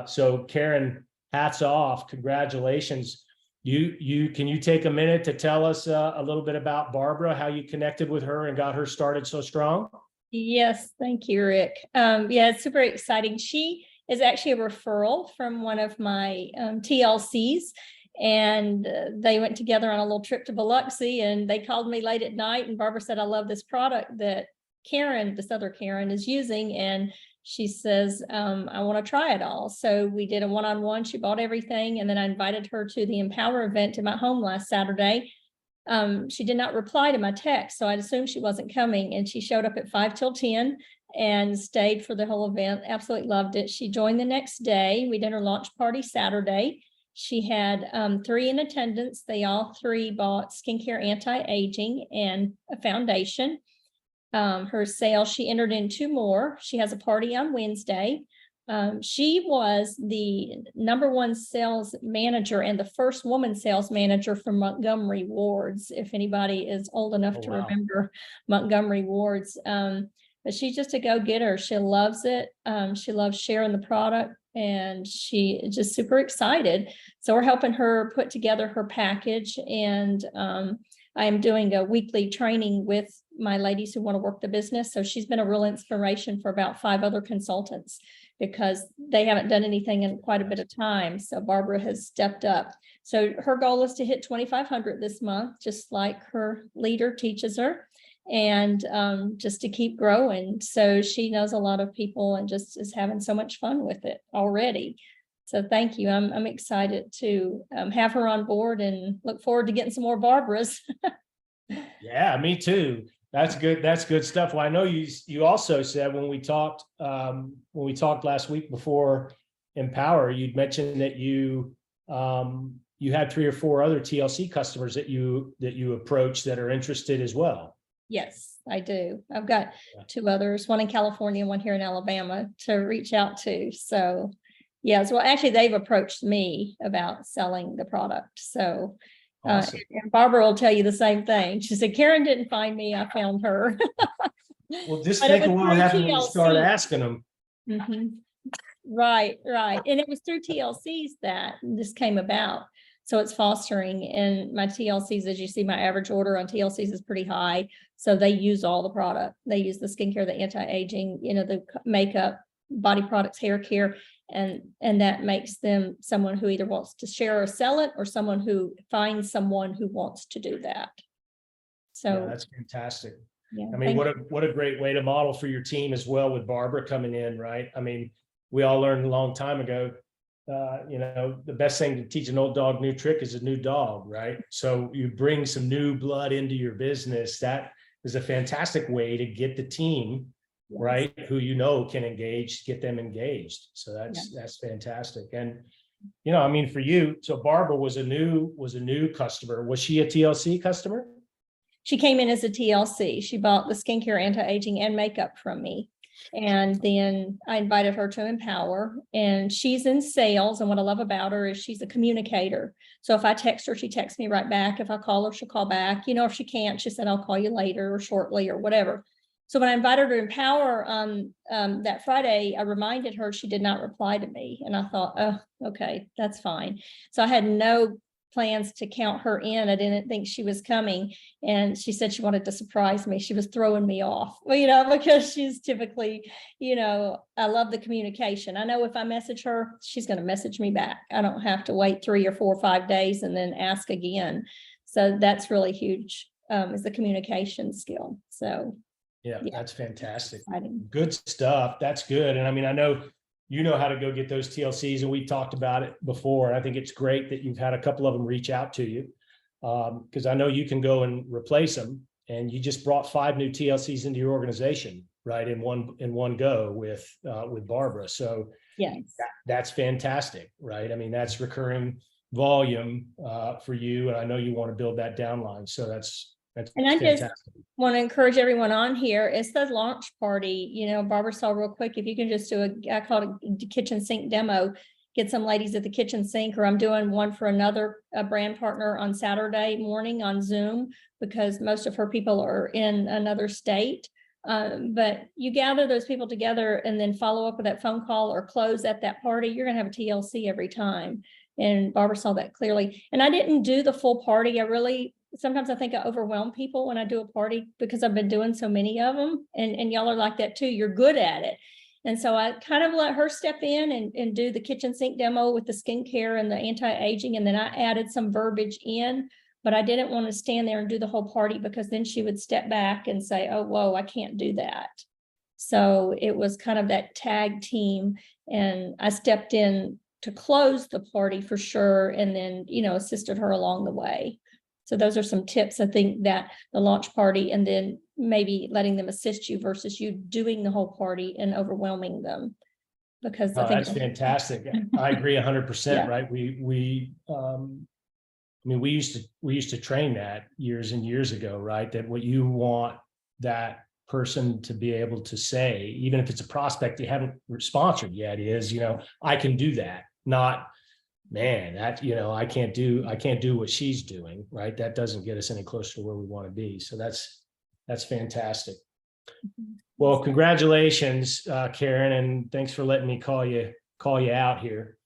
So Karen, hats off, congratulations. Can you take a minute to tell us a little bit about Barbara, how you connected with her and got her started so strong? Yes, thank you, Rick. Yeah, it's super exciting. She is actually a referral from one of my TLCs, and they went together on a little trip to Biloxi, and they called me late at night, and Barbara said, I love this product that Karen, this other Karen, is using, and she says, I want to try it all. So we did a one-on-one. She bought everything, and then I invited her to the Empower event in my home last Saturday. She did not reply to my text, so I assumed she wasn't coming, and she showed up at 5 till 10 and stayed for the whole event. Absolutely loved it. She joined the next day. We did her launch party Saturday. She had 3 in attendance. They all 3 bought skincare anti-aging and a foundation. Her sales, she entered in 2 more. She has a party on Wednesday. She was the #1 sales manager and the first woman sales manager for Montgomery Wards, if anybody is old enough to remember Montgomery Wards. But she's just a go-getter. She loves it. She loves sharing the product, and she is just super excited. So we're helping her put together her package, and I am doing a weekly training with my ladies who want to work the business. So she's been a real inspiration for about 5 other consultants, because they haven't done anything in quite a bit of time. So Barbara has stepped up. So her goal is to hit 2,500 this month, just like her leader teaches her, and just to keep growing. So she knows a lot of people and just is having so much fun with it already. So thank you. I'm excited to have her on board and look forward to getting some more Barbaras. Yeah, me too. That's good. That's good stuff. Well, I know you also said when we talked last week before Empower, you'd mentioned that you had 3 or 4 other TLC customers that you approached that are interested as well. Yes, I do. I've got 2 others, one in California, one here in Alabama, to reach out to. So yes, well, actually they've approached me about selling the product. So awesome. And Barbara will tell you the same thing. She said, Karen didn't find me, I found her. Well, just think of what will happen when you start asking them. Mm-hmm. Right. And it was through TLCs that this came about. So it's fostering, and my TLCs, as you see, my average order on TLCs is pretty high. So they use all the product. They use the skincare, the anti-aging, the makeup, body products, hair care. And that makes them someone who either wants to share or sell it, or someone who finds someone who wants to do that. So yeah, that's fantastic. Yeah, I mean, what a great way to model for your team as well, with Barbara coming in, right? I mean, we all learned a long time ago, the best thing to teach an old dog new trick is a new dog, right? So you bring some new blood into your business. That is a fantastic way to get the team, right, who can engage, get them engaged. So that's fantastic. And I mean, for you, so Barbara was a new customer. Was she a TLC customer? She came in as a TLC. She bought the skincare, anti-aging, and makeup from me. And then I invited her to Empower, and she's in sales. And what I love about her is she's a communicator. So if I text her, she texts me right back. If I call her, she'll call back. If she can't, she said, I'll call you later or shortly or whatever. So when I invited her to Empower on that Friday, I reminded her she did not reply to me. And I thought, oh, okay, that's fine. So I had no plans to count her in. I didn't think she was coming. And she said she wanted to surprise me. She was throwing me off, because she's typically, I love the communication. I know if I message her, she's going to message me back. I don't have to wait 3 or 4 or 5 days and then ask again. So that's really huge, is the communication skill. So yeah, that's fantastic. Exciting. Good stuff. That's good. And I mean, I know how to go get those TLCs, and we talked about it before. And I think it's great that you've had a couple of them reach out to you, because I know you can go and replace them. And you just brought 5 new TLCs into your organization, right, in one go with Barbara. So yes, that's fantastic, right? I mean, that's recurring volume for you, and I know you want to build that downline. So that's and I fantastic. Just want to encourage everyone on here. It's the launch party. Barbara saw real quick, if you can just do I call it a kitchen sink demo, get some ladies at the kitchen sink, or I'm doing one for another brand partner on Saturday morning on Zoom, because most of her people are in another state. But you gather those people together and then follow up with that phone call or close at that party, you're gonna have a TLC every time. And Barbara saw that clearly. And I didn't do the full party. Sometimes I think I overwhelm people when I do a party because I've been doing so many of them, and y'all are like that too. You're good at it. And so I kind of let her step in and do the kitchen sink demo with the skincare and the anti-aging. And then I added some verbiage in, but I didn't want to stand there and do the whole party because then she would step back and say, oh, whoa, I can't do that. So it was kind of that tag team, and I stepped in to close the party for sure. And then, assisted her along the way. So those are some tips, I think, that the launch party, and then maybe letting them assist you versus you doing the whole party and overwhelming them. Because I think that's fantastic. I agree 100%, Yeah. right? We used to train that years and years ago, right? That what you want that person to be able to say, even if it's a prospect you haven't sponsored yet, is, I can do that. Not, man, that, I can't do what she's doing, right? That doesn't get us any closer to where we want to be. So that's fantastic. Well, congratulations, Karen, and thanks for letting me call you out here.